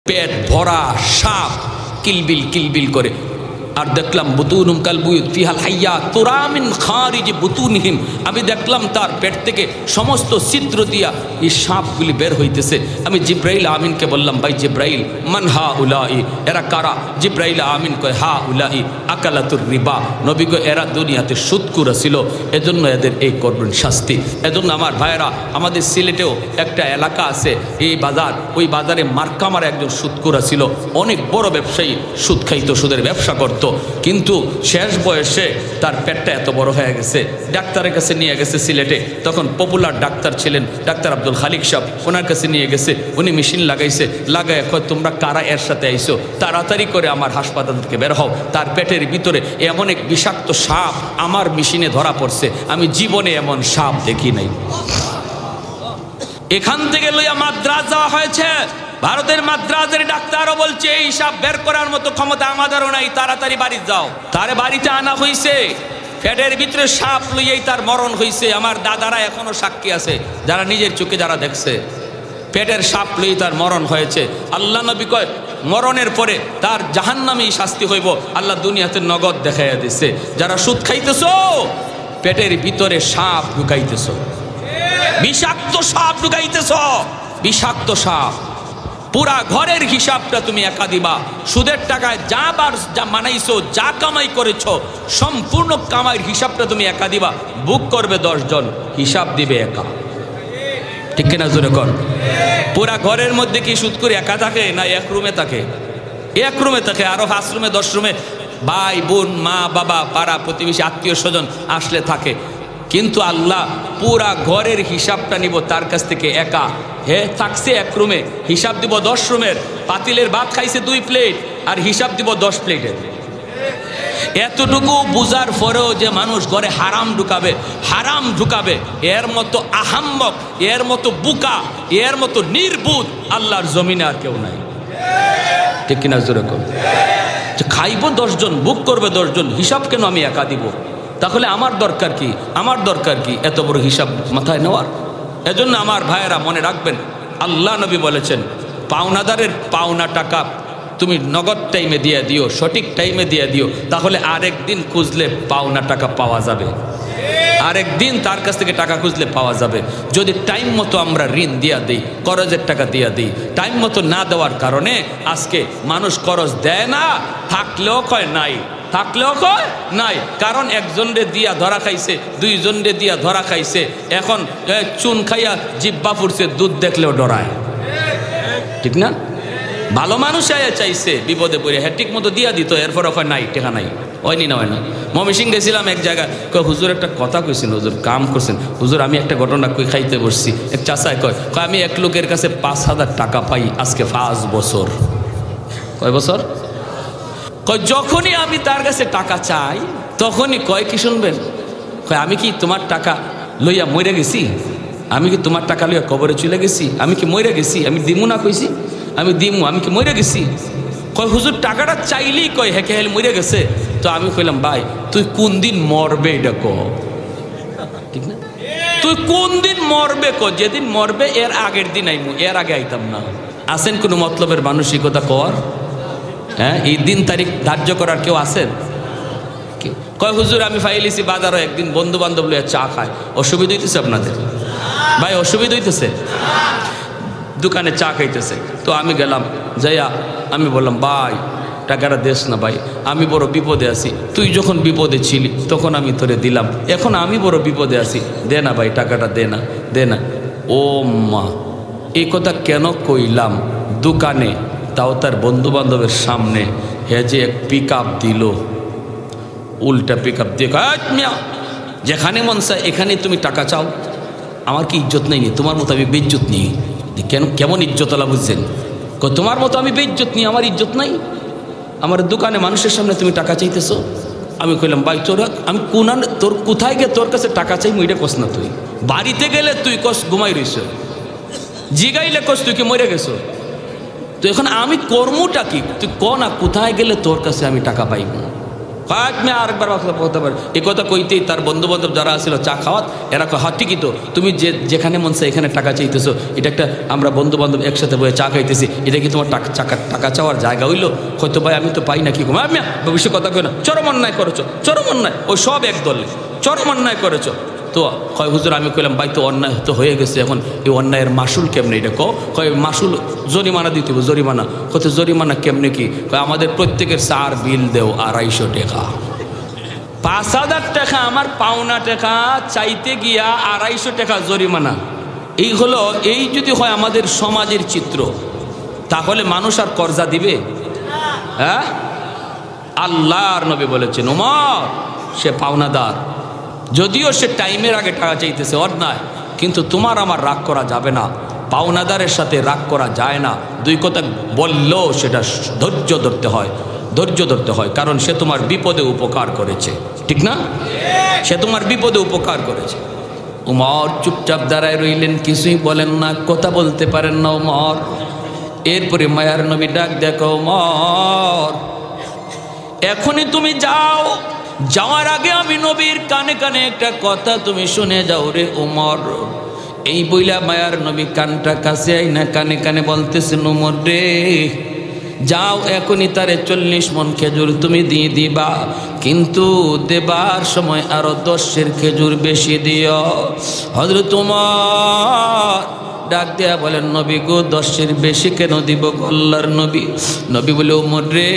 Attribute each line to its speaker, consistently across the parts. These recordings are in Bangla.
Speaker 1: পেট ভরা সাপ কিলবিল কিলবিল করে। আর দেখলাম বুতুনুম কাল বুয়ুত ফিহাল হাইয়া তুরা মিন খারিজি বুতুনহিম, আমি দেখলাম তার পেট থেকে সমস্ত ছিদ্র দিয়া এই সাপগুলি বের হইতেছে। আমি জিব্রাইল আমিনকে বললাম, ভাই জিব্রাইল মান হা উলাই, এরা কারা? জিব্রাইল আমিন কয় হা উলাই আকালাতুর রিবা, নবী কয় এরা দুনিয়াতে সুদকুরা ছিল, এজন্য এদের এই করবেন শাস্তি। এজন্য আমার ভাইয়েরা, আমাদের সিলেটেও একটা এলাকা আছে এই বাজার, ওই বাজারে মার্কামার একজন সুদকুরা ছিল, অনেক বড় ব্যবসায়ী, সুদ খাইতো, সুদের ব্যবসা করত। কিন্তু শেষ বয়সে তার পেটটা এত বড় হয়ে গেছে, ডাক্তারের কাছে নিয়ে গেছে সিলেটে, তখন পপুলার ডাক্তার ছিলেন ডাক্তার আব্দুল খালিক সাহেব, ওনার কাছে নিয়ে গেছে, উনি মেশিন লাগাইছে, লাগায় কয় তোমরা কারা এর সাথে আইসো, তাড়াতাড়ি করে আমার হাসপাতাল থেকে বের হও, তার পেটের ভিতরে এমন এক বিষাক্ত সাপ আমার মেশিনে ধরা পড়ছে, আমি জীবনে এমন সাপ দেখি নাই। এখান থেকে লইয়া মাদ্রাজ যাওয়া হয়েছে, ভারতের মাদ্রাজের ডাক্তারও বলছে এই সাপ বের করার মতো ক্ষমতা আমাদেরও নাই, তাড়াতাড়ি বাড়ি যাও। তারে বাড়িতে আনা হয়েছে, পেটের ভিতরে সাপ লইয়াই তার মরণ হয়েছে। আমার দাদারা এখনো সাক্ষী আছে, যারা নিজের চোখে যারা দেখছে, পেটের সাপ লই তার মরণ হয়েছে। আল্লাহ নবী কয় মরণের পরে তার জাহান্নামী শাস্তি হইব, আল্লাহ দুনিয়াতে নগদ দেখাইয়া দিচ্ছে। যারা সুদ খাইতেছো, পেটের ভিতরে সাপ ঢুকাইতেছো, বিষাক্ত সাপ ঢুকাইতেছো, বিষাক্ত সাপ। পুরা ঘরের হিসাবটা তুমি একা দিবা, সুদের টাকায় যা মানাইছো, যা কামাই করেছো, সম্পূর্ণ কামাইয়ের হিসাবটা তুমি একা দিবা। বুক করবে 10 জন, হিসাব দিবে একা। ঠিক কিনা জোরে কর? পুরা ঘরের মধ্যে কি সুদ করে একা থাকে না এক রুমে থাকে? এক রুমে থাকে, আরো 5 রুমে 10 রুমে ভাই বোন মা বাবা পাড়া প্রতিবেশী আত্মীয় স্বজন আসলে থাকে। কিন্তু আল্লাহ পুরা ঘরের হিসাবটা নিব তার কাছ থেকে একা। হে থাকছে এক রুমে, হিসাব দিব 10 রুমের, পাতিলের ভাত খাইছে 2 প্লেট আর হিসাব দিব 10 প্লেটের। এতটুকু বুঝার পরেও যে মানুষ ঘরে হারাম ঢুকাবে, এর মতো আহাম্মক, এর মতো বুকা, এর মতো নির্বুধ আল্লাহর জমিনে আর কেউ নাই। ঠিক কিনা জোরে কর? খাইব 10 জন, বুক করবে 10 জন, হিসাব কেন আমি একা দিব? তাহলে আমার দরকার কি? আমার দরকার কি এত বড় হিসাব মাথায় নেওয়ার? এজন্য আমার ভাইয়েরা মনে রাখবেন, আল্লাহ নবী বলেছেন পাওনাদারের পাওনা টাকা তুমি নগদ টাইমে দিয়ে দিও, সঠিক টাইমে দিয়ে দিও, তাহলে আরেকদিন খুঁজলে পাওনা টাকা পাওয়া যাবে, আরেকদিন তার কাছ থেকে টাকা খুঁজলে পাওয়া যাবে। যদি টাইম মতো আমরা ঋণ দিয়া দিই, করজের টাকা দিয়া দিই, টাইম মতো না দেওয়ার কারণে আজকে মানুষ করজ দেয় না, থাকলেও কয় নাই, থাকলেও কয় নাই। কারণ একজনরে দিয়া ধরা খাইছে, 2 জনরে দিয়া ধরা খাইছে, এখন চুন খাইয়া জিব্বা ফুরছে, দুধ দেখলেও ডরায়। ঠিক না? ভালো মানুষ চাইছে বিপদে পড়ে, হ্যাঁ ঠিক মতো দিয়া দিত, এরপর কয় নাই, টেকা নাই, হয়নি না হয় না। ময়মনসিংহ গেছিলাম এক জায়গায়, কয় হুজুর একটা কথা কইছেন, হুজুর কাম করছেন, হুজুর আমি একটা ঘটনা কই খাইতে বসছি, এক চাচায় কয় আমি এক লোকের কাছে 5,000 টাকা পাই আজকে 5 বছর। কয় বছর? কয় যখনই আমি তার কাছে টাকা চাই তখনই কয় কি শুনবেন, কয় আমি কি তোমার টাকা লইয়া মরে গেছি? আমি কি তোমার টাকা লইয়া কবরে চলে গেছি? আমি কি মরে গেছি? আমি দিমু না কইছি? আমি দিমু, আমি কি মরে গেছি? কয় হুজুর টাকাটা চাইলেই কয় হেকে হেলে মরে গেছে। তো আমি কইলাম ভাই তুই কোন দিন মরবে এটা ক? ঠিক না? তুই কোন দিন মরবে ক? যেদিন মরবে এর আগের দিন আইমু, এর আগে আইতাম না। আসেন কোনো মতলবের মানসিকতা কর? হ্যাঁ, এই দিন তারিখ ধার্য করার কেউ আছেন? কয় হুজুর আমি ফাইলিছি বাজারও একদিন বন্ধু বান্ধব লইয়া চা খায়, অসুবিধা হইতেছে আপনাদের? ভাই অসুবিধা হইতেছে? দোকানে চা খাইতেছে, তো আমি গেলাম, যাইয়া আমি বললাম ভাই টাকাটা দেস না ভাই, আমি বড় বিপদে আছি, তুই যখন বিপদে ছিলি তখন আমি তোরে দিলাম, এখন আমি বড় বিপদে আছি, দে না ভাই টাকাটা, দে না, দে না। ও মা, এই কথা কেন কইলাম? দোকানে, তাও তার বন্ধু বান্ধবের সামনে, হে যে এক পিক আপ দিল, উল্টা পিক আপ দিয়ে মিয়া যেখানে মন চায় এখানে তুমি টাকা চাও, আমার কি ইজ্জত নেই? তোমার মতো আমি বেইজ্জত নিই? কেন, কেমন ইজ্জতওয়ালা বুঝছেন? তোমার মতো আমি বেইজ্জত নিই, আমার ইজ্জত নাই? আমার দোকানে মানুষের সামনে তুমি টাকা চাইতেছো? আমি কইলাম ভাই তোরা, আমি তোর কোথায় গিয়ে তোর কাছে টাকা চাই এটা কস না, তুই বাড়িতে গেলে তুই কস ঘুমাই রইছ, জিগাইলে কস তুই কি মরে গেছো, তো এখন আমি কর্মটা কি তুই ক না, কোথায় গেলে তোর কাছে আমি টাকা পাইব? আমি আরেকবার বলতে পারি এই কথা কইতেই তার বন্ধু বান্ধব যারা ছিল চা খাওয়াত এরা কয় হ্যাঁ ঠিকই তো, তুমি যেখানে মন চায় এখানে টাকা চাইতেছো, এটা একটা আমরা বন্ধু বান্ধব একসাথে বসে চা খাইতেছি, এটা কি তোমার টাকা চাওয়ার জায়গা হইলো? হয়তো ভাই আমি তো পাই না, কি কম আমি ভবিষ্যৎ কথা কই না, চরম অন্যায় করেছো, চরম অন্যায়, ওই সব এক দলে চরম অন্যায় করেছো। তো কয় হুজুর আমি কইলাম ভাই তো অন্যায় তো হয়ে গেছে, এখন এই অন্যায়ের মাসুল কেমনে? এটা কয় মাসুল জরিমানা দিতে হবে, জরিমানা। কত জরিমানা কেমনে কি? কয় আমাদের প্রত্যেকের 4 বিল দেও 250 টাকা। 5000 টাকা আমার পাওনা টাকা চাইতে গিয়া 250 টাকা জরিমানা। এই হলো, এই যদি হয় আমাদের সমাজের চিত্র, তাহলে মানুষ আর কর্জা দিবে? হ্যাঁ, আল্লাহর নবী বলেছেন ওমর সে পাওনাদার, যদিও সে টাইমের আগে টাকা চাইতেছে অন্যায়, কিন্তু তোমার আমার রাগ করা যাবে না, পাওনাদারের সাথে রাগ করা যায় না। 2 কথা বললেও সেটা ধৈর্য ধরতে হয়, ধৈর্য ধরতে হয়, কারণ সে তোমার বিপদে উপকার করেছে, ঠিক না? সে তোমার বিপদে উপকার করেছে। উমর চুপচাপ দাঁড়ায় রইলেন, কিছুই বলেন না, কথা বলতে পারেন না উমর। এরপরে মায়ার নবী ডাক দেখো উমর এখনই তুমি যাও, যাওয়ার আগে আমি নবীর কানে কানে একটা কথা তুমি শুনে যাও রে উমর। এই বইলা মায়ার নবী কানটা কাছে আইনা কানে কানে বলতেছেন উমর রে যাও, এখনই তারে 40 মণ খেজুর তুমি দিয়ে দিবা, কিন্তু দেবার সময় আরো 10 খেজুর বেশি দিও। হযরত উমর ডাক দেয়া বলেন নবী গো 10 বেশি কেন দিব আল্লাহর নবী? নবী বলে ওমর রে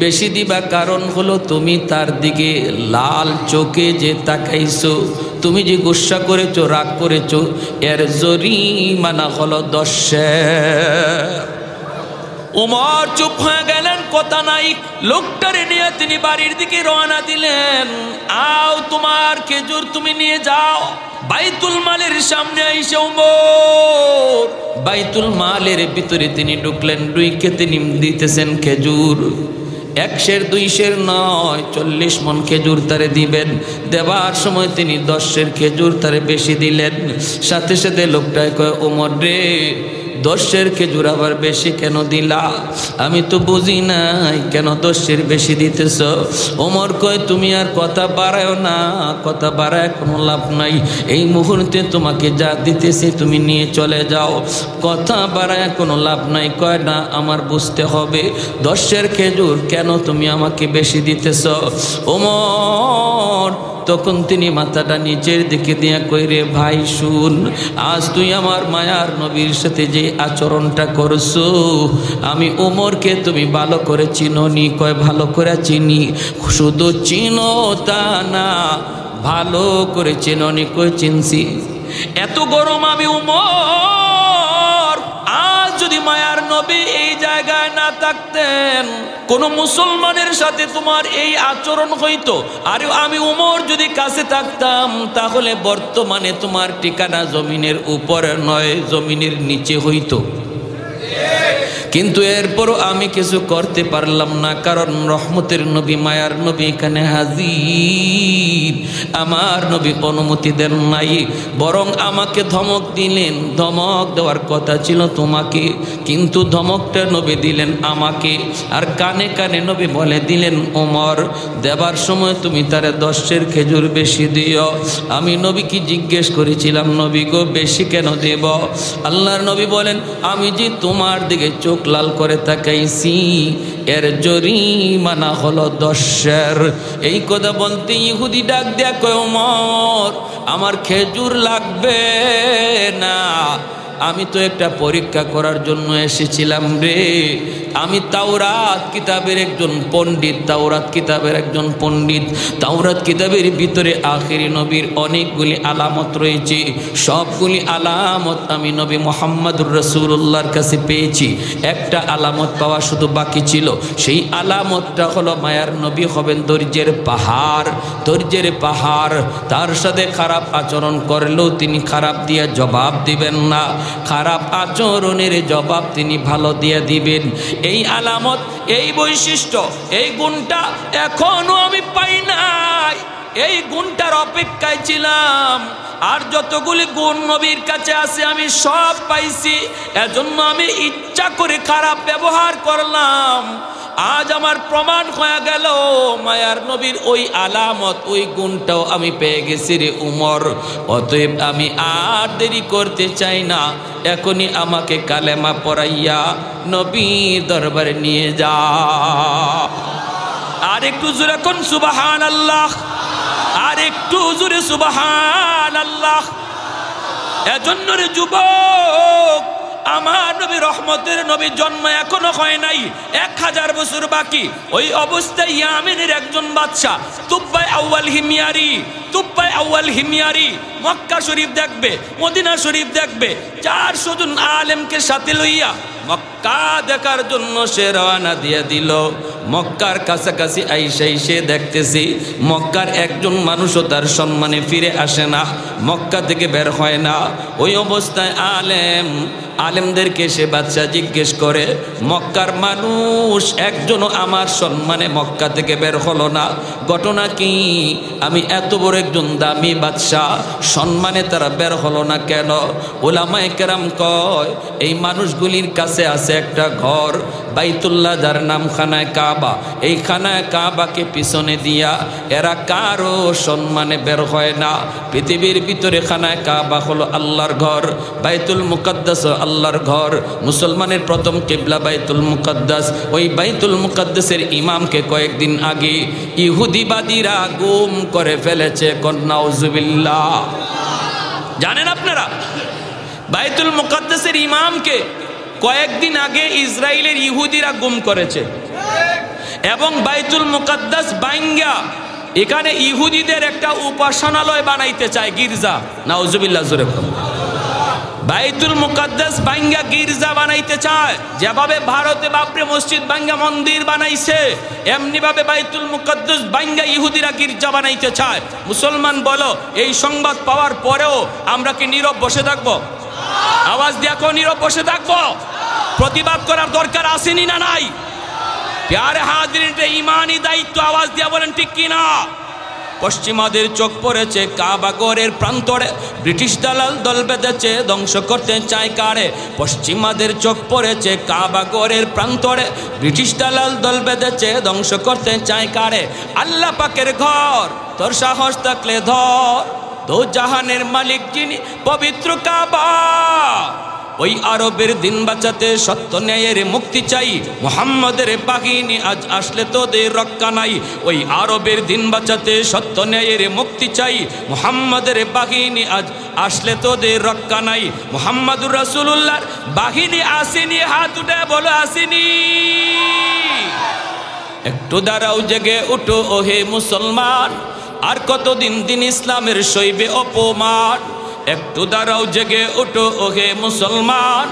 Speaker 1: বেশি দিবা কারণ হলো তুমি তার দিকে লাল চোখে যে তাকাইছো, তুমি যে গুসা করেছো, রাগ করেছো, এর জরিমানা হলো 10। উমর চুপ হয়ে গেলেন, কথা নাই। লোকটারে নিয়ে তিনি বাড়ির দিকে রওনা দিলেন। আও তোমার খেজুর তুমি নিয়ে যাও। বাইতুল মালের সামনে আইসা উমর বাইতুল মালের ভিতরে তিনি ঢুকলেন, ঢুকে তিনি দিতেছেন খেজুর। 100 200 নয়, 40 মণ খেজুর তারে দিবেন। দেবার সময় তিনি 10 খেজুর তারে বেশি দিলেন। সাথে সাথে লোকটায় কয় ওমর রে 10 খেজুর আবার বেশি কেন দিলা? আমি তো বুঝি নাই কেন 10 বেশি দিতেছ। ওমর কয় তুমি আর কথা বাড়ায়ও না, কথা বাড়ায় কোনো লাভ নাই। এই মুহূর্তে তোমাকে যা দিতেছি তুমি নিয়ে চলে যাও, কথা বাড়ায় কোনো লাভ নাই। কয় না আমার বুঝতে হবে 10 খেজুর কেন তুমি আমাকে বেশি দিতেছ। ওমর তখন তিনি মাথাটা নিচের দিকে দিয়া কই রে ভাই শুন, আজ তুই আমার মায়ার নবীর সাথে যে আচরণটা করছো, আমি ওমরকে তুমি ভালো করে চিনোনি? কয় ভালো করে চিনি। শুধু চিনো তা না, ভালো করে চিনোনি? কই চিনছি। এত গরম আমি ওমর। আজ যদি মায়ার নবী এই জায়গায় না থাকতেন, কোন মুসলমানের সাথে তোমার এই আচরণ হইতো। আর আমি ওমর যদি কাছে থাকতাম, তাহলে বর্তমানে তোমার ঠিকানা জমিনের উপরে নয়, জমিনের নিচে হইতো। কিন্তু এরপরও আমি কিছু করতে পারলাম না, কারণ রহমতের নবী মায়ার নবী এখানে হাজির। আমার নবী অনুমতি দেন নাই, বরং আমাকে ধমক দিলেন। ধমক দেওয়ার কথা ছিল তোমাকে, কিন্তু ধমকটা নবী দিলেন আমাকে। আর কানে কানে নবী বলে দিলেন ওমর দেবার সময় তুমি তারে 10 খেজুর বেশি দিও। আমি নবী কি জিজ্ঞেস করেছিলাম নবী গো বেশি কেন দেব? আল্লাহর নবী বলেন আমি যে তোমার দিকে চোখ লাল করে তাকাইছি, এর জরিমানা হলো 10। এই কথা বলতে ইহুদি ডাক দেয়া কয় ওমর আমার খেজুর লাগবে না, আমি তো একটা পরীক্ষা করার জন্য এসেছিলাম রে। আমি তাওরাত কিতাবের একজন পণ্ডিত, তাওরাত কিতাবের একজন পণ্ডিত। তাওরাত কিতাবের ভিতরে আখিরি নবীর অনেকগুলি আলামত রয়েছে। সবগুলি আলামত আমি নবী মুহাম্মদুর রাসূলুল্লাহর কাছে পেয়েছি। একটা আলামত পাওয়া শুধু বাকি ছিল। সেই আলামতটা হলো মায়ার নবী হবেন ধৈর্যের পাহাড়, ধৈর্যের পাহাড়। তার সাথে খারাপ আচরণ করলেও তিনি খারাপ দিয়ে জবাব দিবেন না, খারাপ আচরণের জবাব তিনি ভালো দিয়ে দিবেন। এই আলামত, এই বৈশিষ্ট্য, এই গুণটা এখনো আমি পাই নাই। এই গুণটার অপেক্ষায় ছিলাম। আর যতগুলি গুণ নবীর কাছে আছে আমি সব পাইছি। এজন্য আমি ইচ্ছা করে খারাপ ব্যবহার করলাম। আজ আমার প্রমাণ হয়ে গেল মায়ার নবীর ওই আলামত, ওই গুণটাও আমি পেয়ে গেছি রে উমর। অতএব আমি আর দেরি করতে চাই না, এখনই আমাকে কালেমা পড়াইয়া নবীর দরবারে নিয়ে যা। আর একটু জোরে কোন সুবহানাল্লাহ, আর একটু জোরে সুবহানাল্লাহ। এজন্য রে যুবক, আমার নবী রহমতের নবীর জন্ম এখনো হয় নাই, 1000 বছর বাকি। ওই অবস্থায় ইয়ামেনের একজন বাদশা তুব্বাই আউয়াল হিমিয়ারি মক্কা শরীফ দেখবে, মদিনা শরীফ দেখবে, 400 জন আলেমকে সাথে লইয়া মক্কা দেখার জন্য সে রওনা দিয়ে দিল। মক্কার কাছাকাছি আইসাই সে দেখতেছি মক্কার একজন মানুষও তার সম্মানে ফিরে আসে না, মক্কা থেকে বের হয় না। ওই অবস্থায় আলেমদেরকে সে বাদশা জিজ্ঞেস করে, মক্কার মানুষ একজনও আমার সম্মানে মক্কা থেকে বের হলো না, ঘটনা কি? আমি এত বড় একজন দামি বাদশা, সম্মানে তারা বের হলো না কেন? উলামায়ে কেরাম কয়, এই মানুষগুলির কাছে আছে একটা ঘর বাইতুল্লাহ, যার নাম খানায় কাবা। এই খানায় কাবাকে পিছনে দিয়া এরা কারো সম্মানে বের হয় না। পৃথিবীর ভিতরে খানায় কাবা হলো আল্লাহর ঘর, বাইতুল মুকাদ্দাস আল্লাহর ঘর। মুসলমানের প্রথম কিবলা বাইতুল মুকাদ্দাস। ওই বাইতুল মুকাদ্দাসের ইমামকে কয়েকদিন আগে ইহুদিবাদীরা গুম করে ফেলেছে। নাউজুবিল্লাহ। জানেন আপনারা, বাইতুল মুকাদ্দাসের ইমামকে কয়েকদিন আগে ইসরায়েলের ইহুদিরা গুম করেছে এবং বাইতুল মুকাদ্দাস বাইঙ্গা এখানে ইহুদিদের একটা উপাসনালয় বানাইতে চায়, গির্জা। নাউজুবিল্লাহ জোরে বলুন। বাইতুল মুকাদ্দাস বাইঙ্গা গির্জা বানাইতে চায়। যেভাবে ভারতে বাবরি মসজিদ বাইঙ্গা মন্দির বানাইছে, এমনি ভাবে বাইতুল মুকাদ্দাস বাইঙ্গা ইহুদিরা গির্জা বানাইতে চায়। মুসলমান বলো, এই সংবাদ পাওয়ার পরেও আমরা কি নীরব বসে থাকবো? আওয়াজ দিয়ে এখন নীরব বসে থাকবো? প্রতিবাদ করার দরকার আসেনি না নাই? প্যারে হাজিরিন, ইমানি দায়িত্ব। আওয়াজ দিয়ে বলেন ঠিক কিনা? পশ্চিমাদের চোখ পড়েছে কাবাগরের প্রান্তরে, ব্রিটিশ দালাল দল বেঁধেছে ধ্বংস করতে চায় কারে? পশ্চিমাদের চোখ পড়েছে কাবাগরের প্রান্তরে, ব্রিটিশ দালাল দল বেঁধেছে ধ্বংস করতে চায় কারে? আল্লাহ পাকের ঘর, তোর সাহস থাকলে ধর, দো জাহানের মালিক যিনি, পবিত্র কাবা। ওই আরবের দিন বাঁচাতে সত্য ন্যায়ের মুক্তি চাই, মুহাম্মাদের বাহিনী আজ আসলে তোদের রক্ষা নাই। ওই আরবের দিন বাঁচাতে সত্য ন্যায়ের মুক্তি চাই, মুহাম্মাদের বাহিনী আজ আসলে তোদের রক্ষা নাই। মুহাম্মাদুর রাসূলুল্লাহর বাহিনী আসেনি, হাত উঠে বলো আসেনি। একটু দাঁড়াও, জেগে উঠো ওহে মুসলমান, আর কতদিন দিন ইসলামের সইবে অপমান। একটু দাঁড়াও, জেগে উঠো ওহে মুসলমান,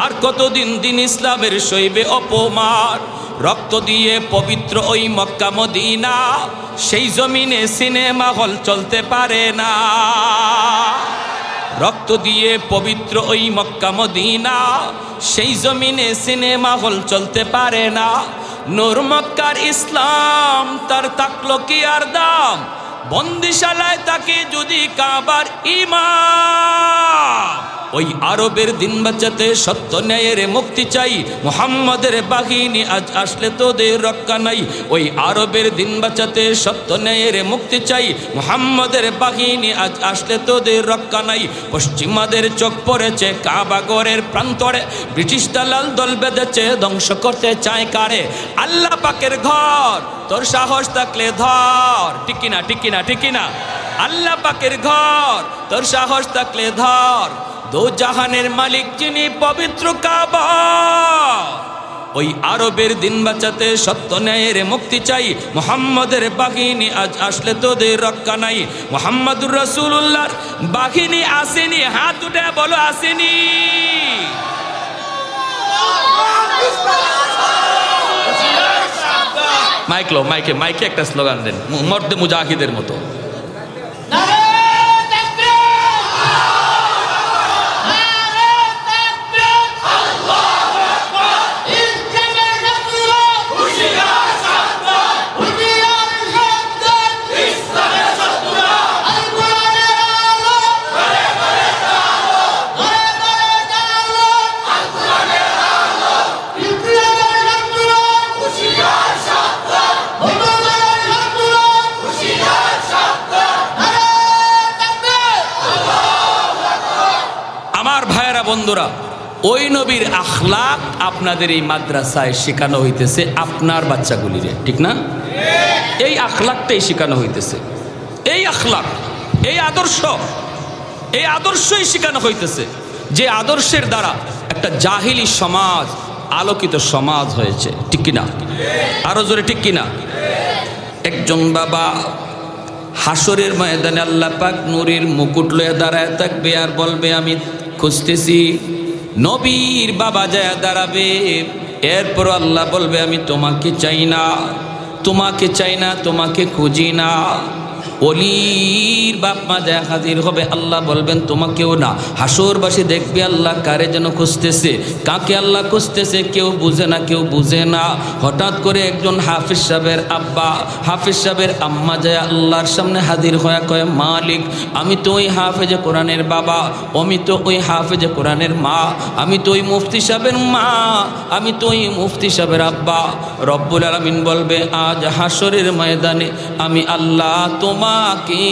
Speaker 1: আর কতদিন দিন ইসলামের সইবে অপমান। রক্ত দিয়ে পবিত্র ওই মক্কা মদিনা, সেই জমিনে সিনেমা হল চলতে পারে না। রক্ত দিয়ে পবিত্র ওই মক্কা মদিনা, সেই জমিনে সিনেমা হল চলতে পারে না। নূর মক্কার ইসলাম, তার থাকলো কি আর দাম? বন্দিশালায় তাকে যদি কাবার ইমাম। ওই আরবের দিন বাঁচাতে সত্য ন্যায়ের মুক্তি চাই, মুহাম্মাদের বাহিনী আজ আসলে তোদের রক্ষা নাই। ওই আরবের দিন বাঁচাতে সত্য ন্যায়ের মুক্তি চাই, মুহাম্মাদের বাহিনী আজ আসলে তোদের রক্ষা নাই। পশ্চিমাদের চোখ পড়েছে কাবাগরের প্রান্তরে, ব্রিটিশ দালাল দল বেঁধেছে ধ্বংস করতে চায় কারে? আল্লাহ পাকের ঘর, তোর সাহস থাকলে ধর। ঠিক কিনা, ঠিক কিনা, ঠিক কিনা? আল্লাহ পাকের ঘর, তোর সাহস থাকলে ধর, দো জাহানের মালিক যিনি, পবিত্র কাবা। ওই আরবের দিন বাঁচাতে সত্য ন্যায়ের মুক্তি চাই, মুহাম্মাদের বাহিনী আজ আসলে তোদের রক্ষা নাই। মুহাম্মাদুর রাসূলুল্লাহর বাহিনী আসেনি, হাত উঠে বলো আসেনি। মাইকে একটা স্লোগান দেন, মর্দে মুজাহিদের মতো। বন্ধুরা, ওই নবীর আখলাক আপনাদের এই মাদ্রাসায় শেখানো হইতেছে, আপনার বাচ্চাগুলিরে, ঠিক না? এই আখলাকটাই শেখানো হইতেছে, এই আখলাক, এই আদর্শই শেখানো হইতেছে, যে আদর্শের দ্বারা একটা জাহিলি সমাজ আলোকিত সমাজ হয়েছে, ঠিক কিনা? আরো জোরে ঠিক কিনা? একজন বাবা হাসরের ময়দানে আল্লাহ পাক নূরের মুকুট লয়ে দাঁড়ায় থাকবে আর বলবে আমি খুঁজতেছি। নবীর বাবা যায় দাঁড়াবে, এরপর আল্লাহ বলবে আমি তোমাকে চাই না, তোমাকে চাই না, তোমাকে খুঁজি না। অলির বাপ মা যায় হাজির হবে, আল্লাহ বলবেন তোমাকেও না। হাসরবাসী দেখবে আল্লাহ কারে যেন খুঁজতেছে, কাকে আল্লাহ খুঁজতেছে কেউ বুঝে না, কেউ বুঝে না। হঠাৎ করে একজন হাফিজ সাহেবের আব্বা, হাফিজ সাহেবের আম্মা যায় আল্লাহর সামনে হাজির হয়ে কয় মালিক আমি তো ওই হাফেজে কোরআনের বাবা, আমি তো ওই হাফেজে কোরআনের মা, আমি তো ওই মুফতি সাহেবের মা, আমি তো ওই মুফতি সাহেবের আব্বা। রব্বুল আলামিন বলবে আজ হাসরের ময়দানে আমি আল্লাহ তোমাকে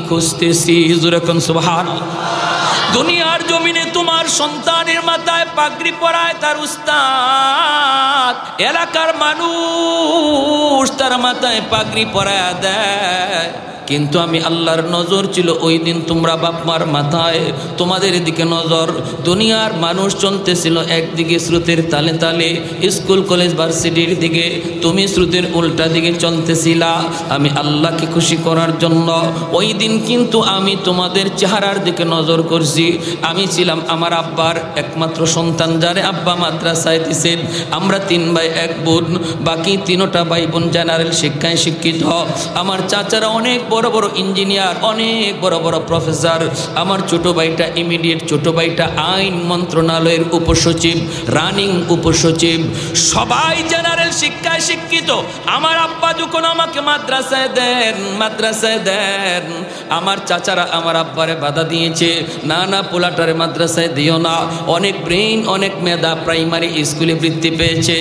Speaker 1: খুঁজতেছি। জোরে কোন সুবহানাল্লাহ। দুনিয়ার জমিনে তোমার সন্তানের মাথায় পাগড়ি পরায় তার উস্তাদ, এলাকার মানুষ তার মাথায় পাগড়ি পরায় দেয়, কিন্তু আমি আল্লাহর নজর ছিল ওই দিন তোমরা বাপ মার মাথায়, তোমাদের দিকে নজর। দুনিয়ার মানুষ চলতেছিল একদিকে স্রোতের তালে তালে স্কুল কলেজ ভার্সিটির দিকে, তুমি স্রোতের উল্টা দিকে চলতেছিলা। আমি আল্লাহকে খুশি করার জন্য ওই দিন কিন্তু আমি তোমাদের চেহারার দিকে নজর করছি। আমি ছিলাম আমার আব্বার একমাত্র সন্তান, যারে আব্বা মাদ্রাসায় দিয়েছেন। আমরা 3 ভাই 1 বোন, বাকি 3টা ভাই বোন জেনারেল শিক্ষায় শিক্ষিত। আমার চাচারা অনেক বড় বড় ইঞ্জিনিয়ার, অনেক বড় বড় প্রফেসর। আমার ছোট ভাইটা ইমিডিয়েট ছোট ভাইটা আইন মন্ত্রণালয়ের উপসচিব, রানিং উপসচিব, সবাই জেনারেল শিক্ষায় শিক্ষিত। আমার আব্বা যখন আমাকে মাদ্রাসায় দেন, আমার চাচারা আমার আব্বারে বাধা দিয়েছে, না না পোলাটারে মাদ্রাসায় দিও না, অনেক ব্রেইন অনেক মেধা, প্রাইমারি স্কুলে বৃত্তি পেয়েছে।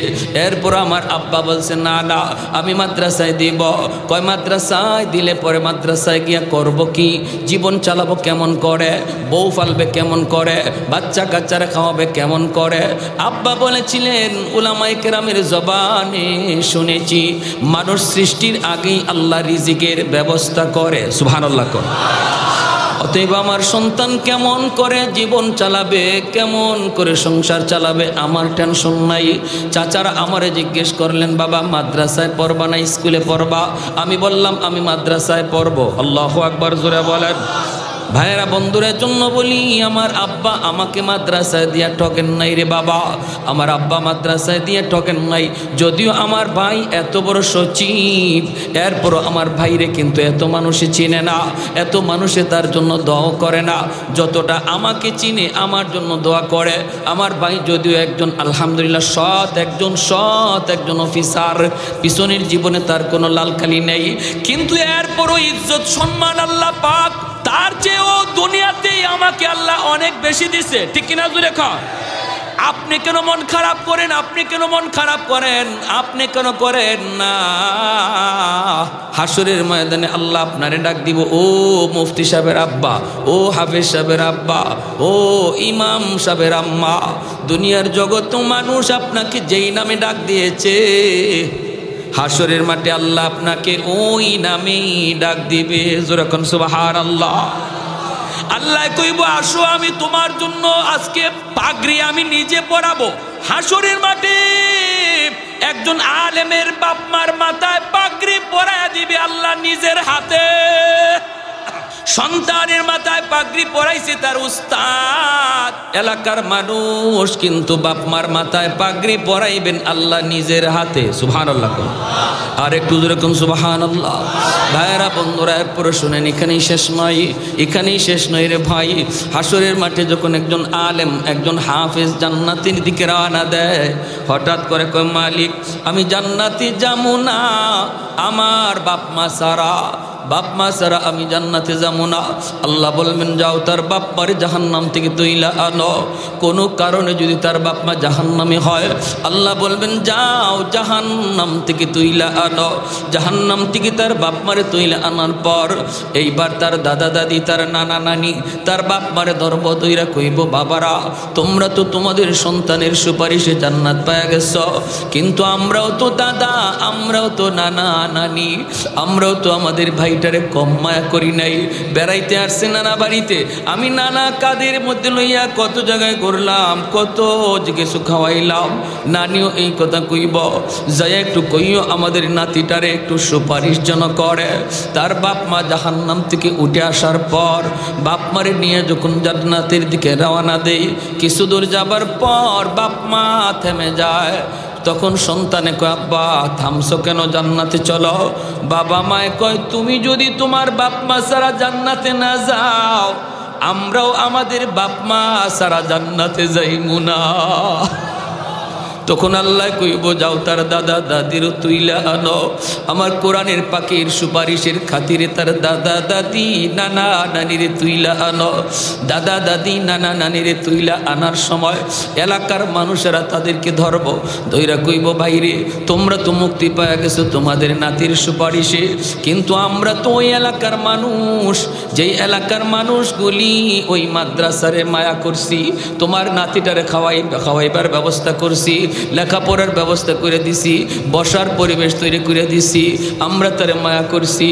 Speaker 1: এরপর আমার আব্বা বলছে না না আমি মাদ্রাসায় দিব। কয় মাদ্রাসায় দিলে পরে মাদ্রাসায় গিয়া করব কি, জীবন চালাবো কেমন করে, বউ ফালবে কেমন করে, বাচ্চা কাচ্চারা খাওয়াবে কেমন করে। আব্বা বলেছিলেন উলামায়ে কেরামের জবানে শুনেছি মানুষ সৃষ্টির আগেই আল্লাহ রিজিকের ব্যবস্থা করে। সুবহানাল্লাহ। অতএব আমার সন্তান কেমন করে জীবন চালাবে, কেমন করে সংসার চালাবে আমার টেনশন নাই। চাচারা আমারে জিজ্ঞেস করলেন বাবা মাদ্রাসায় পড়বা না স্কুলে পড়বা? আমি বললাম আমি মাদ্রাসায় পড়বো। আল্লাহু আকবার, জোরে বলেন। ভাইয়েরা বন্ধুদের জন্য বলি, আমার আব্বা আমাকে মাদ্রাসায় দিয়া ঠকেন নাই রে বাবা, আমার আব্বা মাদ্রাসায় দিয়ে ঠকেন নাই। যদিও আমার ভাই এত বড় সচিব, এরপরও আমার ভাইরে কিন্তু এত মানুষে চিনে না, এত মানুষে তার জন্য দোয়া করে না যতটা আমাকে চিনে আমার জন্য দোয়া করে। আমার ভাই যদিও একজন আলহামদুলিল্লাহ সৎ একজন অফিসার, পিছনের জীবনে তার কোনো লালকালি নেই, কিন্তু এরপরও ইজ্জত সম্মান আল্লাহ পাক তার চেয়েও দুনিয়াতেই আমাকে আল্লাহ অনেক বেশি দিছে, ঠিক কিনা জুড়ে খান। আপনি কেন মন খারাপ করেন? আপনি কেন মন খারাপ করেন? আপনি কেন করেন না? হাসরের ময়দানে আল্লাহ আপনারে ডাক দিব, ও মুফতি সাহেবের আব্বা, ও হাফেজ সাহেবের আব্বা, ও ইমাম সাহেবের আম্মা। দুনিয়ার জগৎ মানুষ আপনাকে যেই নামে ডাক দিয়েছে, হাসরের মাঠে আল্লাহ আপনাকে ওই নামেই ডাক দিবে। যখন সুবহানাল্লাহ। আল্লাহ কইব আসো আমি তোমার জন্য আজকে পাগড়ি আমি নিজে পরাবো। হাসরের মাঠে একজন আলেমের বাপ মার মাথায় পাগড়ি পরায়া দিবে আল্লাহ নিজের হাতে। সন্তানের মাথায় পাগড়ি পরাইছে তার উস্তাদ। এলাকার মানুষ কিন্তু বাপ মার মাথায় পাগড়ি পরাইবেন আল্লাহ নিজের হাতে। সুবহানাল্লাহ। আর একটু যেরকম সুবহানাল্লাহ। ভাইরা বন্ধুরা এরপরে শুনেন, এখানেই শেষ নয় রে ভাই। হাসরের মাঠে যখন একজন আলেম, একজন হাফেজ জান্নাতের দিকে রওনা দেয়, হঠাৎ করে কয় মালিক আমি জান্নাতে যাবো না আমার বাপ মা সারা। বাপ মা ছাড়া আমি জান্নাতে যাব না। আল্লাহ বলবেন যাও তার বাপ মারে জাহান্নাম থেকে তুইলা আনো। কোনো কারণে যদি তার বাপ মা জাহান্নামে হয়, আল্লাহ বলবেন যাও জাহান্নাম থেকে তুইলা আনো। জাহান্নাম থেকে তার বাপ মারে তুইলা আনার পর এইবার তার দাদা দাদি, তার নানা নানি, তার বাপ মারে ধরব দইরা কইব বাবারা তোমরা তো তোমাদের সন্তানের সুপারিশে জান্নাত পায়া গেছ, কিন্তু আমরাও তো দাদা, আমরাও তো নানা নানি, আমরাও তো আমাদের ভাইটারে কম মায়া করি নাই। বেড়াইতে আসছে নানা বাড়িতে, আমি নানা কাদের মধ্যে লইয়া কত জায়গায় করলাম, কত কিছু খাওয়াইলাম। নানিও এই কথা কইব, যাই একটু কইও আমাদের নাতিটারে একটু সুপারিশ যেন করে। তার বাপ মা জাহান্নাম থেকে উঠে আসার পর বাপ মারে নিয়ে যখন জান্নাতের দিকে রওনা দেয়, কিছু দূর যাবার পর বাপ মা থেমে যায়। তখন সন্তানে কয় আব্বা থামছো কেন, জান্নাতে চলো। বাবা মায়ে কয় তুমি যদি তোমার বাপ মা ছাড়া জান্নাতে না যাও, আমরাও আমাদের বাপ মা ছাড়া জান্নাতে যাইমু না। তখন আল্লাহ কইব যাও তার দাদা দাদিরও তুইলা আনো। আমার কোরআনের পাখির সুপারিশের খাতিরে তার দাদা দাদি নানা নানিরে তুইলা আনো। দাদা দাদি নানা নানিরে তুইলা আনার সময় এলাকার মানুষেরা তাদেরকে ধরব, ধইরা কইব ভাইরে তোমরা তো মুক্তি পাওয়া গেছো তোমাদের নাতির সুপারিশে, কিন্তু আমরা তো ওই এলাকার মানুষ, যেই এলাকার মানুষগুলি ওই মাদ্রাসারে মায়া করছি, তোমার নাতিটারে খাওয়াইবার ব্যবস্থা করছি, লেখাপড়ার ব্যবস্থা করে দিছি, বসার পরিবেশ তৈরি করে দিছি, আমরা তার মায়া করছি।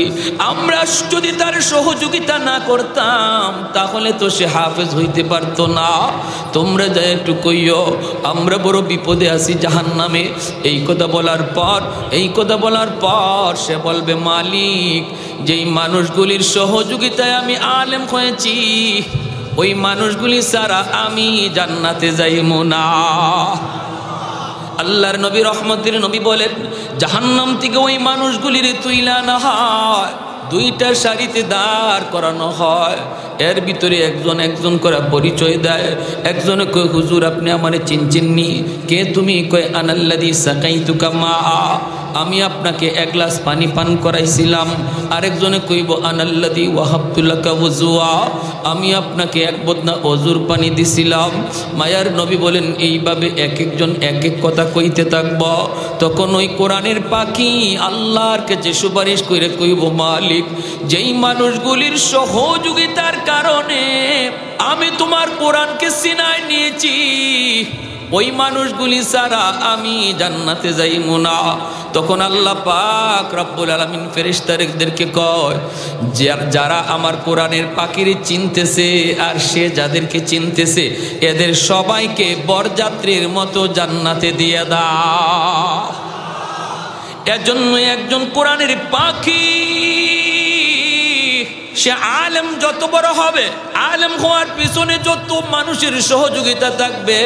Speaker 1: আমরা যদি তার সহযোগিতা না করতাম তাহলে তো সে হাফেজ হইতে পারতো না। তোমরা যাই একটু কইও আমরা বড় বিপদে আছি জাহান্নামে। এই কথা বলার পর সে বলবে মালিক যেই মানুষগুলির সহযোগিতায় আমি আলেম হয়েছি, ওই মানুষগুলি ছাড়া আমি জান্নাতে যাইমু না। আল্লাহর নবী রহমতের নবী বলেন জাহান্নাম থেকে ওই মানুষগুলির তুইলা না হয়, দুইটা সারিতে দাঁড় করানো হয়। এর ভিতরে একজন একজন করে পরিচয় দেয়। একজনে কয় হুজুর আপনি আমারে চিনচিননি, কে তুমি? কয় আনাল্লাযী সাকাইতুকা মা, আমি আপনাকে এক গ্লাস পানি পান করাইছিলাম। আরেকজনে কইব আনাল্লাযী ওয়াহাবতু লাকা ওযুআ, আমি আপনাকে এক বদনা অজুর পানি দিছিলাম। মায়ার নবী বলেন এইভাবে এক একজন এক এক কথা কইতে থাকব। তখন ওই কোরআনের পাখি আল্লাহর কাছে সুপারিশ করে কইব মালিক যেই মানুষগুলির সহযোগিতার কারণে আমি তোমার কোরআনকে সিনায় নিয়েছি, ওই মানুষগুলি ছাড়া আমি জান্নাতে যাইমু না। তখন আল্লাহ পাক রব্বুল আলামিন ফেরেশতাদেরকে কয় যারা আমার কোরআনের পাখিরে চিনতেছে আর সে যাদেরকে চিনতেছে এদের সবাইকে বরযাত্রীর মতো জান্নাতে দিয়ে দাও। এজন্য একজন কোরআনের পাখি সে আলেম যত বড় হবে, আলেম হওয়ার পিছনে যত মানুষের সহযোগিতা থাকবে,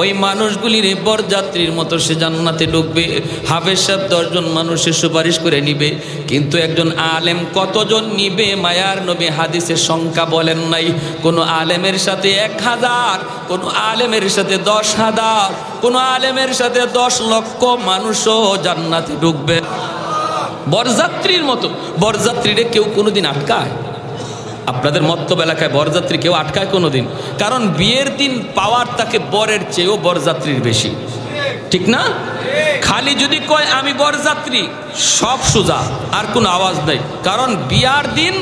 Speaker 1: ওই মানুষগুলির বরযাত্রীর মতো সে জান্নাতে ঢুকবে। হাফেজ সাহেব 10 জন মানুষের সুপারিশ করে নিবে, কিন্তু একজন আলেম কতজন নিবে মায়ার নবী হাদিসের সংখ্যা বলেন নাই। কোনো আলেমের সাথে 1000, কোনো আলেমের সাথে 10,000, কোনো আলেমের সাথে 10 লক্ষ মানুষও জান্নাতে ঢুকবে বরযাত্রীর মতো। বরযাত্রীরে কেউ কোনোদিন আটকায়? আপনাদের মত্তব এলাকায় বরযাত্রী কেউ আটকায় কোনোদিন? কারণ বিয়ের দিন পাওয়ার তাকে বরের চেয়েও বরযাত্রীর বেশি, ঠিক না? খালি যদি কয় আমি বরযাত্রী সব সোজা, আর কোনো আওয়াজ নাই। কারণ বিয়ার দিন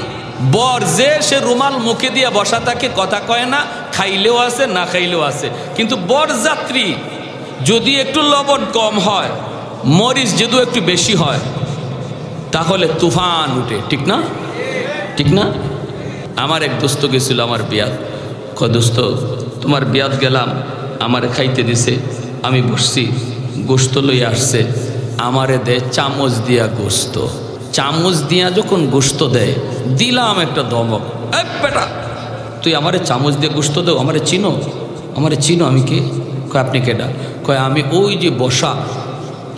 Speaker 1: বর যে সে রুমাল মুখে দিয়ে বসা থাকে, কথা কয় না, খাইলেও আছে না খাইলেও আছে। কিন্তু বরযাত্রী যদি একটু লবণ কম হয়, মরিচ যদি একটু বেশি হয়, তাহলে তুফান উঠে, ঠিক না? ঠিক না? আমার এক দোস্ত গেছিল আমার বিয়াত, কয় দোস্ত তোমার বিয়াত গেলাম, আমারে খাইতে দিছে, আমি বসছি, গোস্ত লইয়া আসছে, আমারে দেয় চামচ দিয়া গোস্ত। চামচ দিয়া যখন গোস্ত দেয় দিলাম একটা ধমক, এই বেটা তুই আমারে চামচ দিয়ে গোস্ত দেও, আমারে চিনো? আমারে চিনো? আমি কে? কয় আপনি কেডা? কয় আমি ওই যে বসা,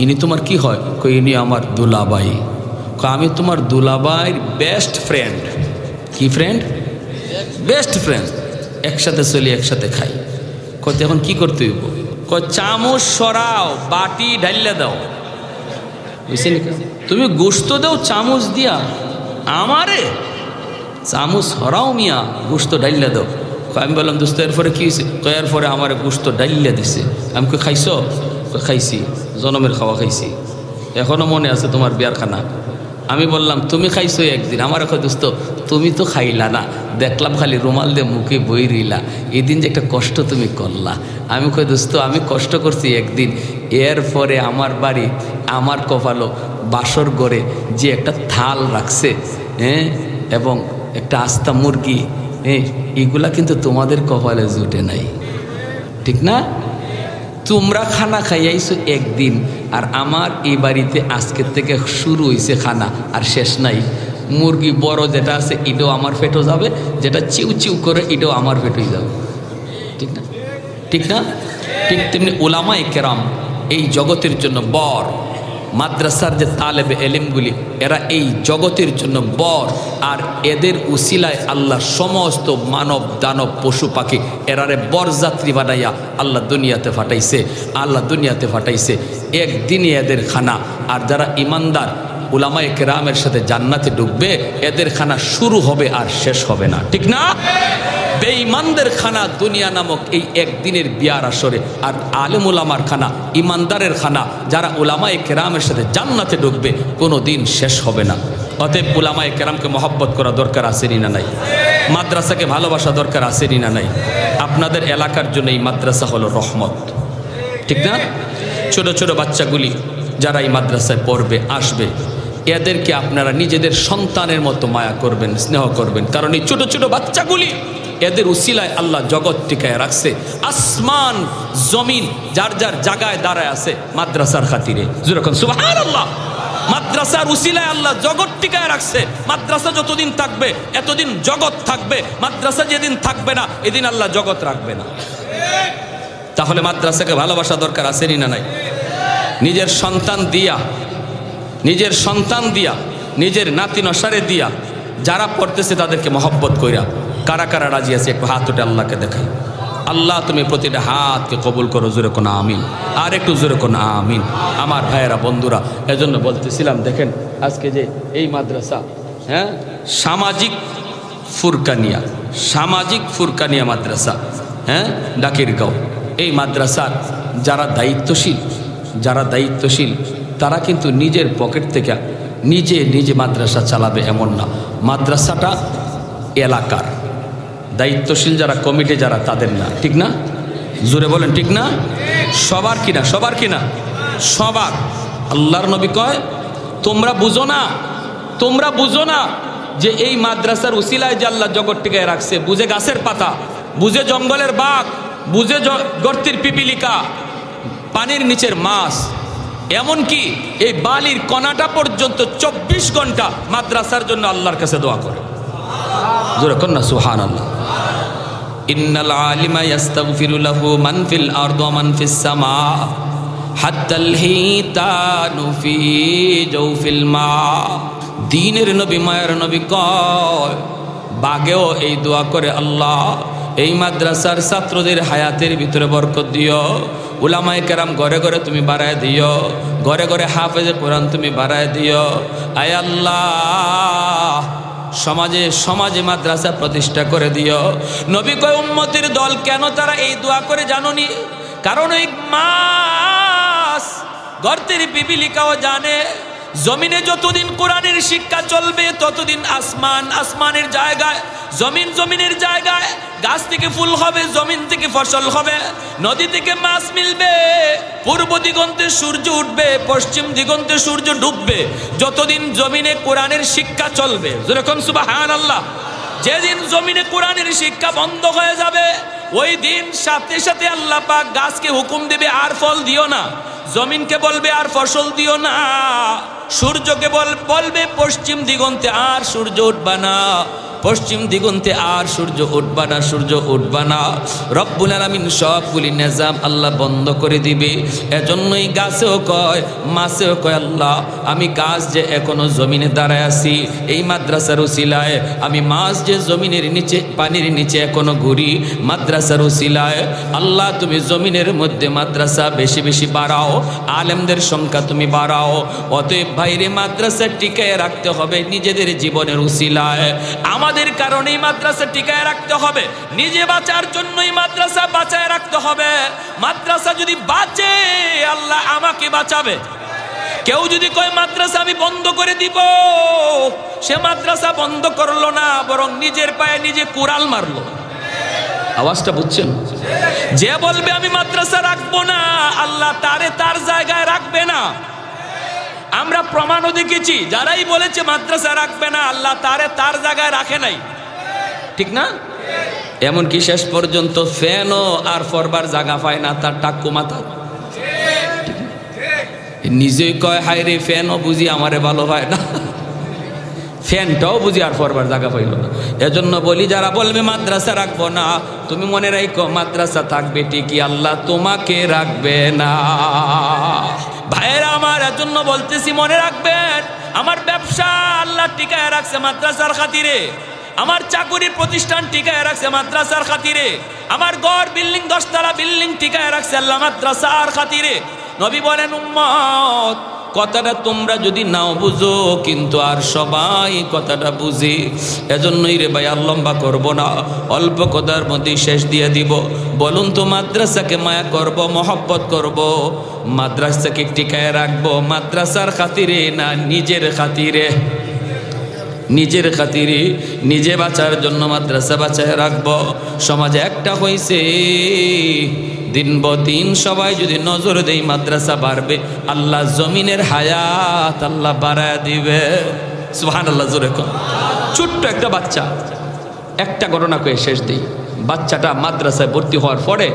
Speaker 1: ইনি তোমার কি হয়? কয় ইনি আমার দুলাবাই। কয় আমি তোমার দুলাবাইয়ের বেস্ট ফ্রেন্ড। কি ফ্রেন্ড? Best friend. একসাথে চলি, একসাথে খাই। কয় এখন কি করতে হইব? কয় চামচ সরাও, বাটি ঢাইলে দাও। বুঝছেন? তুমি গোস্ত দাও চামচ দিয়া, আমারে চামচ হরাও মিয়া গোস্ত ডাইল্লা দাও। আমি বললাম দোস্ত এরপরে কী হয়েছে? এরপরে আমার গোস্ত ডাইল্লা দিছে। আমি কই খাইছ? খাইছি, জনমের খাওয়া খাইছি, এখনও মনে আছে তোমার বিয়ার খানা। আমি বললাম তুমি খাইছো একদিন। আমার এখন দোস্ত তুমি তো খাইলা না, দেখলাম খালি রুমাল দিয়ে মুখে বই রইলা, এদিন যে একটা কষ্ট তুমি করলা। আমি কই দোস্ত আমি কষ্ট করছি একদিন, এরপরে আমার বাড়ি আমার কপালো বাসর ঘরে যে একটা থাল রাখছে, হ্যাঁ, এবং একটা আস্তা মুরগি, হ্যাঁ, এগুলা কিন্তু তোমাদের কপালে জুটে নাই, ঠিক না? তোমরা খানা খাইয়াইছো একদিন, আর আমার এই বাড়িতে আজকের থেকে শুরু হয়েছে খানা আর শেষ নাই। মুরগি বড় যেটা আছে এটাও আমার পেটও যাবে, যেটা চিউ চিউ করে এটাও আমার পেটেই যাবে, ঠিক না? ঠিক না? ঠিক তেমনি উলামায়ে কেরাম এই জগতের জন্য বর, মাদ্রাসার যে তালেবে এলিমগুলি এরা এই জগতের জন্য বর, আর এদের উসিলায় আল্লাহ সমস্ত মানব দানব পশু পাখি এরারে বরযাত্রী বানাইয়া আল্লাহ দুনিয়াতে ফাটাইছে। আল্লাহ দুনিয়াতে ফাটাইছে একদিনই এদের খানা। আর যারা ইমানদার উলামায়ে কেরামের সাথে জান্নাতে ঢুকবে এদের খানা শুরু হবে আর শেষ হবে না, ঠিক না? বেঈমানদের খানা দুনিয়া নামক এই একদিনের বিয়ার আসরে, আর আলেম উলামার খানা, ইমানদারের খানা, যারা উলামায়ে কেরামের সাথে জান্নাতে ঢুকবে কোনো দিন শেষ হবে না। অতএব উলামায়ে কেরামকে মহব্বত করা দরকার আসেনি না নাই? মাদ্রাসাকে ভালোবাসা দরকার আসেনি না নাই? আপনাদের এলাকার জন্য এই মাদ্রাসা হলো রহমত, ঠিক না? ছোট ছোট বাচ্চাগুলি যারা এই মাদ্রাসায় পড়বে আসবে, এদেরকে আপনারা নিজেদের সন্তানের মতো মায়া করবেন, স্নেহ করবেন, কারণ এই ছোট ছোট বাচ্চাগুলি এদের উসিলায় আল্লাহ জগৎ টিকায় রাখছে। আসমান জমিন যার যার জায়গায় দাঁড়ায় আছে মাদ্রাসার খাতিরে। যেরকম সুবহানাল্লাহ, মাদ্রাসার উসিলায় আল্লাহ জগৎ টিকায় রাখছে। মাদ্রাসা যতদিন থাকবে এতদিন জগৎ থাকবে, মাদ্রাসা যেদিন থাকবে না এদিন আল্লাহ জগৎ রাখবে না। তাহলে মাদ্রাসাকে ভালোবাসা দরকার আসেনি না নাই? নিজের সন্তান দিয়া, নিজের সন্তান দিয়া, নিজের নাতি নসারে দিয়া যারা পড়তেছে তাদেরকে মহব্বত কইরা কারা কারা রাজি আছে একটু হাত উঠে আল্লাহকে দেখাই। আল্লাহ তুমি প্রতিটা হাতকে কবুল করো, জোরে কোন আমিন, আর একটু জোরে কোন আমিন। আমার ভাইয়েরা বন্ধুরা, এজন্য বলতেছিলাম দেখেন আজকে যে এই মাদ্রাসা, হ্যাঁ, সামাজিক ফুরকানিয়া, সামাজিক ফুরকানিয়া মাদ্রাসা, হ্যাঁ, ডাকিরগাঁও, এই মাদ্রাসার যারা দায়িত্বশীল, যারা দায়িত্বশীল তারা কিন্তু নিজের পকেট থেকে নিজে নিজে মাদ্রাসা চালাবে এমন না, মাদ্রাসাটা এলাকার দায়িত্বশীল যারা কমিটি যারা তাদের না, ঠিক না? জোরে বলেন ঠিক না? সবার কিনা? সবার কিনা? সবার। আল্লাহর নবী কয় তোমরা বুঝো না, তোমরা বুঝো না যে এই মাদ্রাসার উসিলায় যে আল্লাহ জগৎ টিকায় রাখছে, বুঝে গাছের পাতা, বুঝে জঙ্গলের বাঘ, বুঝে গর্তের পিপিলিকা, পানির নিচের মাছ, এমনকি এই বালির কণাটা পর্যন্ত 24 ঘন্টা মাদ্রাসার জন্য আল্লাহর কাছে দোয়া করে। জোরে কন্যা সুবহানাল্লাহ। ইন্নাল আলিমা ইস্তাগফিরু লাহু মান ফিল আরদি ওয়া মান ফিস সামা হাত্তাল হিতানু ফি জাওফিল মা। দ্বীনের নবী, মায়ের নবী কয় বাগেও এই দোয়া করে, আল্লাহ এই মাদ্রাসার ছাত্রদের হায়াতের ভিতরে বরকত দিও, উলামায়ে কেরাম ঘরে ঘরে তুমি বাড়ায় দিও, ঘরে ঘরে হাফেজে কোরআন তুমি বাড়ায় দিও। আয় আল্লাহ সমাজে সমাজে মাদ্রাসা প্রতিষ্ঠা করে দিও। নবী কয় উম্মতের দল কেন তারা এই দোয়া করে জানোনি? কারণ ওই মাছ গর্তের পিপিলিকাও জানে জমিনে যতদিন কোরআনের শিক্ষা চলবে ততদিন আসমান আসমানের জায়গায়, জমিন জমিনের জায়গায়, গাছ থেকে ফুল হবে, জমিন থেকে ফসল হবে, নদী থেকে মাছ মিলবে, পূর্ব দিগন্তে সূর্য উঠবে, পশ্চিম দিগন্তে সূর্য ডুববে, যতদিন জমিনে কোরআনের শিক্ষা চলবে। যেরকম সুবহানাল্লাহ। যেদিন জমিনে কোরআনের শিক্ষা বন্ধ হয়ে যাবে ওই দিন সাথে সাথে আল্লাহ পাক গাছকে হুকুম দেবে আর ফল দিও না, জমিনকে বলবে আর ফসল দিও না, সূর্যকে বলবে পশ্চিম দিগন্তে আর সূর্য উঠবে না, পশ্চিম দিগন্তে আর সূর্য উঠবা না, সূর্য উঠবা না। রব্বুল আলামিন সবগুলি নিজাম আল্লাহ বন্ধ করে দিবে। এজন্যই গাছেও কয়, মাছেও কয়, আল্লাহ আমি গাছ যে এখনো জমিনে দাঁড়ায় আছি, এই মাদ্রাসার উসিলায়। আমি মাছ যে জমিনের নিচে, পানির নিচে এখনো ঘুরি, মাদ্রাসার উসিলায়। আল্লাহ তুমি জমিনের মধ্যে মাদ্রাসা বেশি বেশি বাড়াও, আলেমদের সংখ্যা তুমি বাড়াও। অতএব ভাইরে, মাদ্রাসা টিকায় রাখতে হবে নিজেদের জীবনের উসিলায়। আমাদের কারণেই মাদ্রাসা টিকায় রাখতে হবে, নিজে বাঁচার জন্যই মাদ্রাসা বাঁচায় রাখতে হবে। মাদ্রাসা যদি বাঁচে, আল্লাহ আমাকে বাঁচাবে। কেউ যদি কয় মাদ্রাসা আমি বন্ধ করে দিব, সে মাদ্রাসা বন্ধ করলো না, বরং নিজের পায়ে নিজে কুড়াল মারলো। আওয়াজটা বুঝছেন? যে বলবে আমি মাদ্রাসা রাখবো না, আল্লাহ তারে তার জায়গায় রাখবে না। আমরা প্রমাণও দেখেছি, যারাই বলেছে মাদ্রাসা রাখবে না, আল্লাহ তারে তার জায়গায় রাখে নাই, ঠিক না? এমনকি শেষ পর্যন্ত ফ্যানও আর ফরবার জায়গা পায় না তার টাক্কু মাথা। নিজেই কয়, হায় রে, ফ্যানও বুঝি আমারে ভালো হয় না, ফ্যানটাও বুঝি আর ফরবার জায়গা পাইল না। এজন্য বলি, যারা বলবে মাদ্রাসা রাখবো না, তুমি মনে রাখো মাদ্রাসা থাকবে ঠিকই, আল্লাহ তোমাকে রাখবে না। ভাইয়েরা আমার, এজন্য বলতেছি মনে রাখবেন, আমার ব্যবসা আল্লাহ টিকায় রাখছে মাদ্রাসার খাতিরে, আমার চাকুরির প্রতিষ্ঠান টিকায় রাখছে মাদ্রাসার খাতিরে, আমার ঘর বিল্ডিং 10 তলা বিল্ডিং টিকায় রাখছে আল্লাহ মাদ্রাসার খাতিরে। নবী বলেন, উম্মত কথাটা তোমরা যদি নাও বুঝো, কিন্তু আর সবাই কথাটা বুঝি। এজন্যই রে ভাই, আর লম্বা করবো না, অল্প কথার মধ্যে শেষ দিয়ে দিব। বলুন তো, মাদ্রাসাকে মায়া করব, মহব্বত করব, মাদ্রাসাকে টিকায় রাখবো মাদ্রাসার খাতিরে না নিজের খাতিরে? নিজের খাতিরে, নিজে বাঁচার জন্য মাদ্রাসা বাঁচায় রাখবো। সমাজে একটা হয়েছে, দিন দিন সবাই যদি নজর দেই মাদ্রাসা বাড়বে, আল্লাহ জমিনের হায়াত আল্লাহ বাড়ায় দিবে। সুবহানাল্লাহ, জোরে কর। ছোট্ট একটা বাচ্চা, একটা ঘটনা কয়ে শেষ দিই। বাচ্চাটা মাদ্রাসায় ভর্তি হওয়ার পরে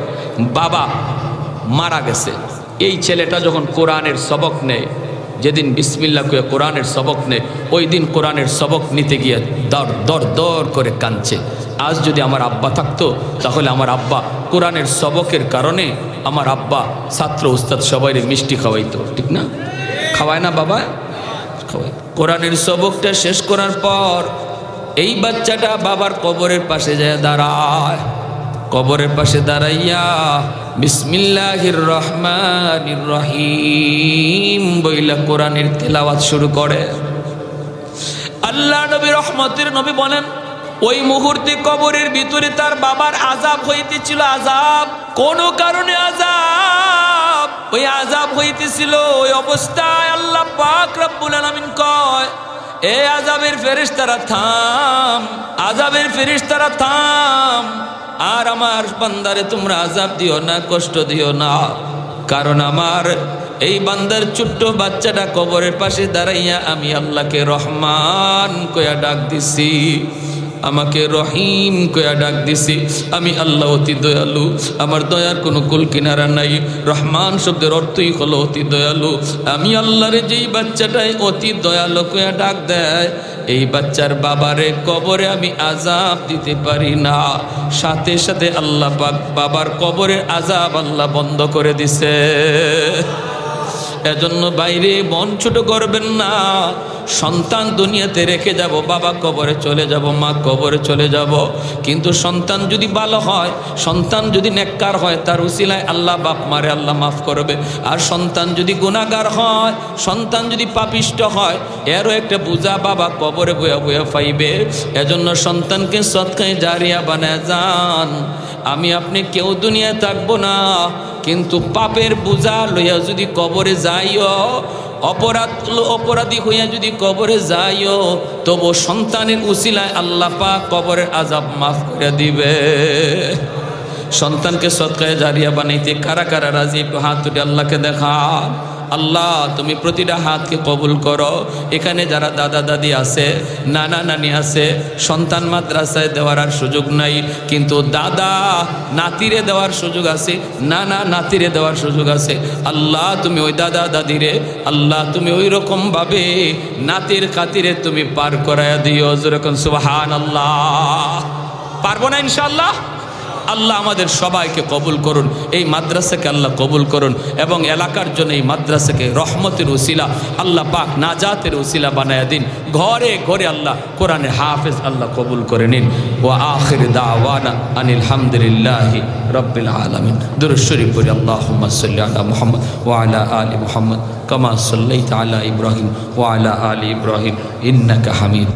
Speaker 1: বাবা মারা গেছে। এই ছেলেটা যখন কোরআনের সবক নেয়, যেদিন বিসমিল্লাহ কয়ে কোরআনের সবক নেয়, ওই দিন কোরআনের সবক নিতে গিয়ে দর দর দর করে কাঁদছে। আজ যদি আমার আব্বা থাকতো, তাহলে আমার আব্বা কোরআনের সবকের কারণে আমার আব্বা ছাত্র উস্তাদ সবাই মিষ্টি খাওয়াইতো, ঠিক না? খাওয়ায় না বাবা? খাওয়ায়। কোরআনের সবকটা শেষ করার পর এই বাচ্চাটা বাবার কবরের পাশে যায় দাঁড়ায়। কবরের পাশে দাঁড়াইয়া বিসমিল্লাহির রহমানির রহিম বইলা কোরআনের তেলাওয়াত শুরু করে। আল্লাহ নবী, রহমতের নবী বলেন, ওই মুহূর্তে কবরের ভিতরে তার বাবার আযাব হইতেছিল। আযাব, কোন কারণে আযাব, ওই আযাব হইতেছিল। ওই অবস্থায় আল্লাহ পাক রব্বুল আলামিন কয়, এ আযাবের ফেরেশতারা থাম, আযাবের ফেরেশতারা থাম, আর আমার বান্দারে তোমরা আযাব দিও না, কষ্ট দিও না। কারণ আমার এই বান্দার ছোট্ট বাচ্চাটা কবরের পাশে দাঁড়াইয়া আমি আল্লাহকে রহমান কয়া ডাক দিছি, আমাকে রহিম কয়া ডাক দিছি। আমি আল্লাহ অতি দয়ালু, আমার দয়ার কোনো কুল কিনারা নাই। রহমান শব্দের অর্থই হলো অতি দয়ালু। আমি আল্লাহরে যেই বাচ্চাটাই অতি দয়ালু কয়া ডাক দেয়, এই বাচ্চার বাবারে কবরে আমি আযাব দিতে পারি না। সাথে সাথে আল্লাহ পাক বাবার কবরের আযাব আল্লাহ বন্ধ করে দিছে। এজন্য বাইরে মন ছোট করবেন না। সন্তান দুনিয়াতে রেখে যাব, বাবা কবরে চলে যাব, মা কবরে চলে যাব, কিন্তু সন্তান যদি ভালো হয়, সন্তান যদি নেককার হয়, তার উসিলায় আল্লাহ বাপ মারে আল্লাহ মাফ করবে। আর সন্তান যদি গুনাহগার হয়, সন্তান যদি পাপিষ্ট হয়, এরও একটা বোঝা বাবা কবরে বয়া বয়া পাইবে। এজন্য সন্তানকে সদকায়ে জারিয়া বানায় যান। আমি আপনি কেউ দুনিয়ায় থাকবো না, কিন্তু পাপের বোঝা লইয়া যদি কবরে যাইও, অপরাধী হইয়া যদি কবরে যাইও, তবু সন্তানের উসিলায় আল্লাহ পাক কবরের আযাব মাফ করে দিবে। সন্তানকে সদকায়ে জারিয়া বানাইতে কারা কারা রাজি? একটু হাত তুলে আল্লাহকে দেখা। আল্লাহ তুমি প্রতিটা হাতকে কবুল করো। এখানে যারা দাদা দাদি আছে, নানা নানি আছে, সন্তান মাদ্রাসায় দেওয়ার আর সুযোগ নাই, কিন্তু দাদা নাতিরে দেওয়ার সুযোগ আছে, নানা নাতিরে দেওয়ার সুযোগ আছে। আল্লাহ তুমি ওই দাদা দাদিরে আল্লাহ তুমি ওই রকম ভাবে নাতির খাতিরে তুমি পার করায়া দিও। যেরকম সুবহানাল্লাহ। পারবো না ইনশাআল্লাহ? আল্লাহ আমাদের সবাইকে কবুল করুন, এই মাদ্রাসাকে আল্লাহ কবুল করুন, এবং এলাকার জন্য এই মাদ্রাসাকে রহমতের উসিলা আল্লাহ পাক নাজাতের উসিলা বানায়া দিন। ঘরে ঘরে আল্লাহ কোরআনে হাফেজ আল্লাহ কবুল করে নিন। ওয়া আখির দাওয়ানা আনিল হামদুলিল্লাহি রাব্বিল আলামিন। দুরূদ শরীফ পড়ি। আল্লাহুম্মা সাল্লি আলা মুহাম্মদ ওয়া আলা আলি মুহাম্মদ কামা সাল্লাইতা আলা ইব্রাহিম ওয়া আলা আলি ইব্রাহিম ইন্নাকা হামিদ